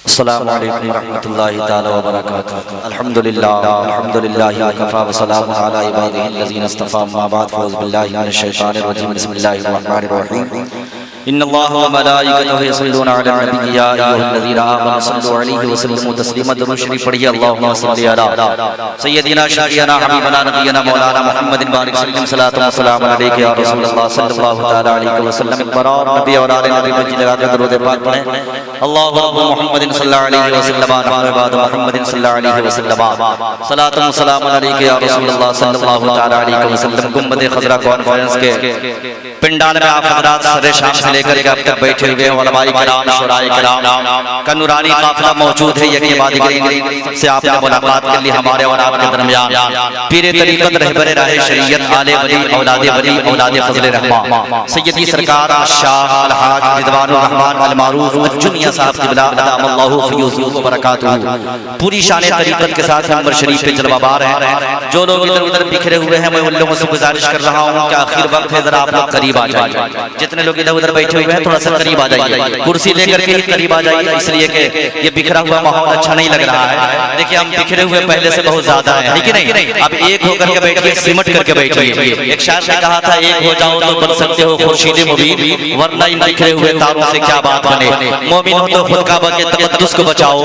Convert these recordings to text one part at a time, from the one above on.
अस्सलामु अलैकुम रहमतुल्लाहि ताला व बरकातुहू। अल्हम्दुलिल्लाह वकफ़ा व सलामुन अला इबादिहिल्लज़ीना इस्तफ़ा अम्मा बाद फ़अऊज़ु बिल्लाहि मिनश शैतानिर रजीम बिस्मिल्लाहिर रहमानिर रहीम। इन्नल्लाहा व मलाइकतहू यसल्लूना अलन नबी या अय्युहल्लज़ीना आमनू सल्लु अलैहि व सल्लिमू तस्लीमा। दुरूद शरीफ पढ़िए। अल्लाहुम्मा सल्लि अला सय्यदिना शफीअना हबीबना नबियना मौलाना मुहम्मदिन बारिक सल्लम सलातु व सलाम अलैका या रसूलल्लाह सल्लल्लाहु तआला अलैहि व सल्लम। एक बार और नबी और आले नबी मस्जिद लगा के दरूद पाक पढ़ें। अल्लाहु रब्बु मुहम्मदिन सल्लल्लाहु अलैहि व सल्लम व बाद मुहम्मदिन सल्लल्लाहु अलैहि व सल्लम सलातु व सलाम अलैका या रसूलल्लाह सल्लल्लाहु तआला अलैहि व सल्लम। गुंबद खज़रा कॉन्फ्रेंस के पिंडाल में आप हज़रात सरे शाम से लेकर के अब तक बैठे हुए उलमाए किराम, शुराए किराम का नूरानी काफिला मौजूद है। यकीन बात से आपने मुलाकात कर ली। हमारे और आपके दरमियान पीरे तरीक़त रहबरे राहे शरीयत आले वली औलादे फज़ले रहमान सय्यदी सरकार शाह अलहाज रिदवानुर रहमान अल मारूफ अजुनिया साहब क़िबला अदमल्लाहु फ़यूज़हु व बरकातुहू पूरी शान तरीक़त के साथ नंबर शरीफ पे जलवाबार है। जो लोग इधर उधर बिखरे हुए हैं मैं उन लोगों से गुजारिश कर रहा हूँ कि आखिर वक्त है, जरा आप लोग करीब आ जाइए। जितने लोग इधर उधर बैठे हुए हैं थोड़ा सा करीब आ जाइए, कुर्सी लेकर के ही करीब आ जाइए, इसलिए कि ये बिखरा हुआ माहौल अच्छा नहीं लग रहा है। देखिए हम बिखरे हुए पहले से बहुत ज्यादा है कि नहीं। अब एक होकर के बैठिए, सिमट करके बैठिए। एक शायर ने कहा था एक हो जाओ तो बन सकते हो खुर्शीद मुबीन, वरना इन बिखरे हुए तारों से क्या बात बने। मोमिन हो तो खुद काबा के तक़द्दुस को बचाओ,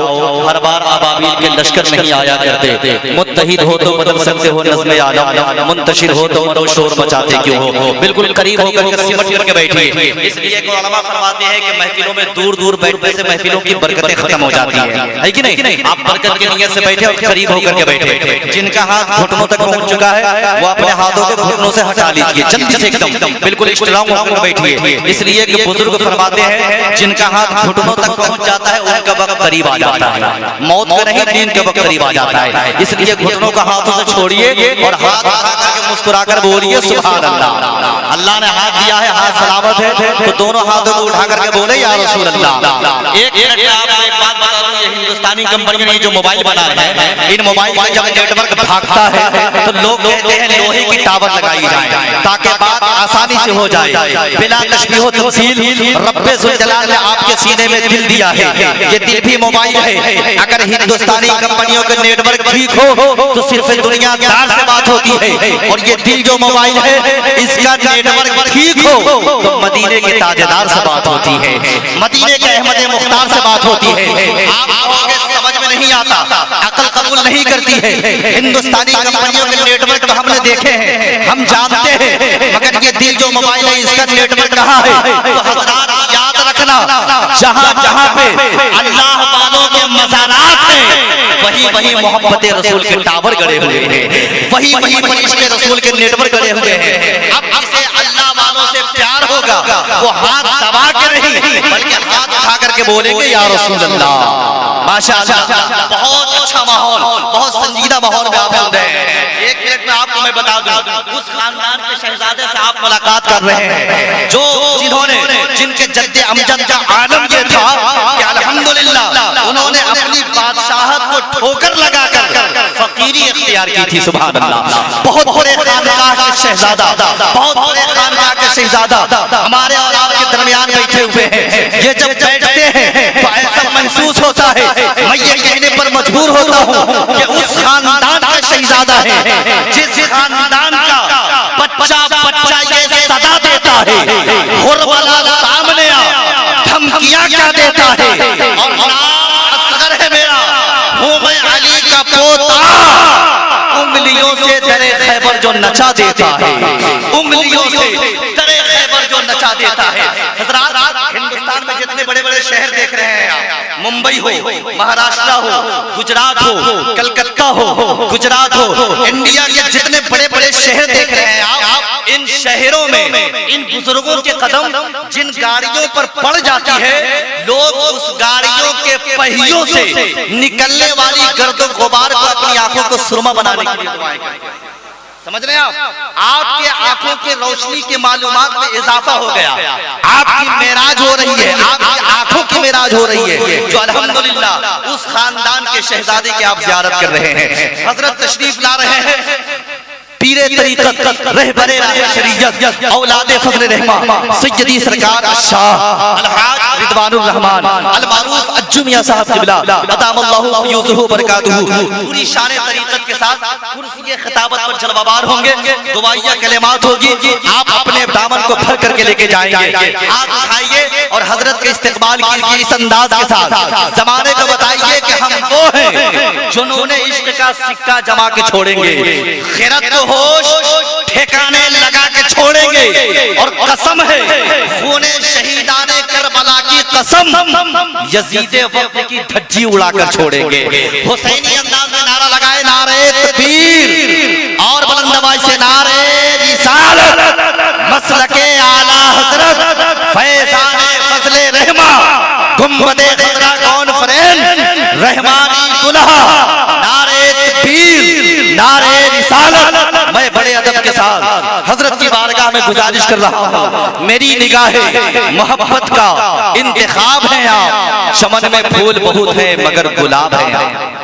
हर बार अबाबील के लश्कर नहीं आया करते। मुत्तहिद हो तो बदल सकते हो नज़्म आलम, मुंतशिर हो तो मरो शोर मचाते क्यों हो। बिल्कुल करीब होकर के सिमट करके बैठिए। इसलिए उलमा फरमाते हैं कि महफिलों में दूर दूर बैठने से महफिलों की बरकतें खत्म हो जाती है कि नहीं। आप बरकत की नीयत से बैठे और करीब होकर के बैठे। जिनका हाथ घुटनों तक पहुंच चुका है वो अपने हाथों को घुटनों से हटा लीजिए जल्दी से, एकदम बिल्कुल स्ट्रांग होकर बैठिए। इसलिए कि बुजुर्ग फरमाते हैं जिनका हाथ घुटनों तक पहुंच जाता है उनका वक्त करीब आ जाता है, मौत का नहीं दीन का वक्त करीब आ जाता है। इसलिए घुटनों का हाथों से छोड़िए और हाथ उठा करके मुस्कुराकर बोलिए सुभान अल्लाह। अल्लाह ने हाथ दिया है, हाथ सलामत है तो दोनों हाथों को उठा करके बोले या रसूल अल्लाह। एक मिनट में आपको एक बात बता दूं, ये हिंदुस्तानी कंपनियों ने जो मोबाइल बनाए हैं, इन मोबाइल में जब नेटवर्क भागता है तो लोग कहते हैं लोहे की टावर लगाई जाए ताकि बात आसानी से हो जाए बिना तशबीह व तमसील। रब्बे ज़ुल जलाल ने आपके सीने में दिल दिया है, ये दिल भी मोबाइल है। अगर हिंदुस्तानी कंपनियों का नेटवर्क ठीक हो तो सिर्फ दुनियादार से बात होती है, और ये दिल जो मोबाइल है इसका नेटवर्क ठीक हो तो मदीने के ताजदार से बात होती है, मदीने के अहमद मुख्तार से बात होती है। आप लोगों के समझ में नहीं आता, अकल कबूल नहीं करती है। हिंदुस्तानी कंपनियों के नेटवर्क तो हमने देखे हैं, हम जानते हैं, मगर ये दिल जो मोबाइल है इसका नेटवर्क रहा है। तो हज़रात याद रखना, जहाँ जहाँ पे अल्लाह वालों के मज़ारात हैं वही वही मोहब्बत रसूल के टावर गड़े हुए हैं, वही वही फरिश्ते रसूल के नेटवर्क गड़े हुए हैं। अब जिसे अल्लाह वालों से प्यार होगा वो हाथ दबा के नहीं बल्कि हाथ उठा करके बोलेंगे या रसूल अल्लाह। माशाअल्लाह बहुत अच्छा माहौल, बहुत संजीदा माहौल में आप होते हैं। एक मिनट में आपको मैं बता दूं उस खानदान के शहजादे से आप मुलाकात कर रहे हैं जो जिनके जद्दे अमजद का आलम ये था कि अल्हम्दुलिल्लाह उन्होंने अपनी बादशाहत को ठोकर लगाकर फकीरी इख्तियार की थी। सुभान अल्लाह। बहुत बड़े खानदान के शहजादा, बहुत बड़े खानदान के शहजादा हमारे और आपके दरमियान बैठे हुए हैं। ये जब बैठते हैं तो ऐसा महसूस होता है, मैं ये कहने पर मजबूर होता हूँ कि उस खानदान का शहजादा है जिस खानदान का बच्चा बच्चा ये सदा देता है हुर्रवाला सामने आ धमकियां क्या देता है, और नाम असगर है मेरा, हूँ मैं अली का पोता, उंगलियों से दरे खैबर जो नचा देता है, उंगलियों से दरे खैबर जो नचा देता है। हज़रात हिंदुस्तान में जितने बड़े बड़े शहर देख रहे हैं आप, मुंबई हो, महाराष्ट्र हो, गुजरात हो, कलकत्ता हो, गुजरात हो, इंडिया के जितने बड़े बड़े शहर देख रहे हैं आप, इन शहरों में इन बुजुर्गों के कदम जिन गाड़ियों पर पड़ जाती है, लोग उस गाड़ियों के पहियों से निकलने वाली गर्द गुबार को अपनी आंखों को सुरमा बनाने के लिए दुआएं करते हैं। समझ रहे हैं आप? आपके आंखों की रोशनी के मालूमात में इजाफा हो गया, आपकी मेराज हो रही है, आपकी आंखों की मेराज हो रही है, जो अल्हम्दुलिल्लाह उस खानदान के शहजादे की आप ज़ियारत कर रहे हैं। हजरत तशरीफ ला रहे हैं, पीरे तरीक़त रहबरे शरीयत औलादे फज़्ल रहमान सैयदी सरकार शाह अलहाज रिदवानुर रहमान अल मारूफ अज्जू मियां साहब क़िबला अदामल्लाहु फ़यूज़ुहु बरकातुहु पूरी शान तरीक़त के साथ कुर्सी खिताबत पर जलवाबार होंगे। दुआइया कलिमात होगी, आप अपने दामन को भर करके लेके जाएंगे। हाथ उठाइए और हजरत के इस्तेक़बाल कीजिए इस अंदाज के साथ। जमाने को बताइए कि हम वो हैं जिन्होंने इश्क का सिक्का जमा के छोड़ेंगे, खैरत को होश ठिकाने लगा के छोड़ेंगे। और कसम है खूने शहीदाने करबला की कसम, यजीदे वक्त की धज्जी उड़ाकर छोड़ेंगे। हुसैनी अंदाज में नारा लगाए, नारे तकबीर, और बुलंद आवाज से नारे रिसालत, मसलके आला हजरत फैज़ाने फज़ले रहमान, गुंबदे खज़रा कॉन्फ्रेंस रहमानी दुल्हा, नारे तकबीर, नारे रिसालत। मैं बड़े अदब के साथ हजरत की बारगाह में गुजारिश कर रहा हूँ, मेरी निगाहें मोहब्बत का इंतखाब है। आप चमन में फूल बहुत है मगर गुलाब है।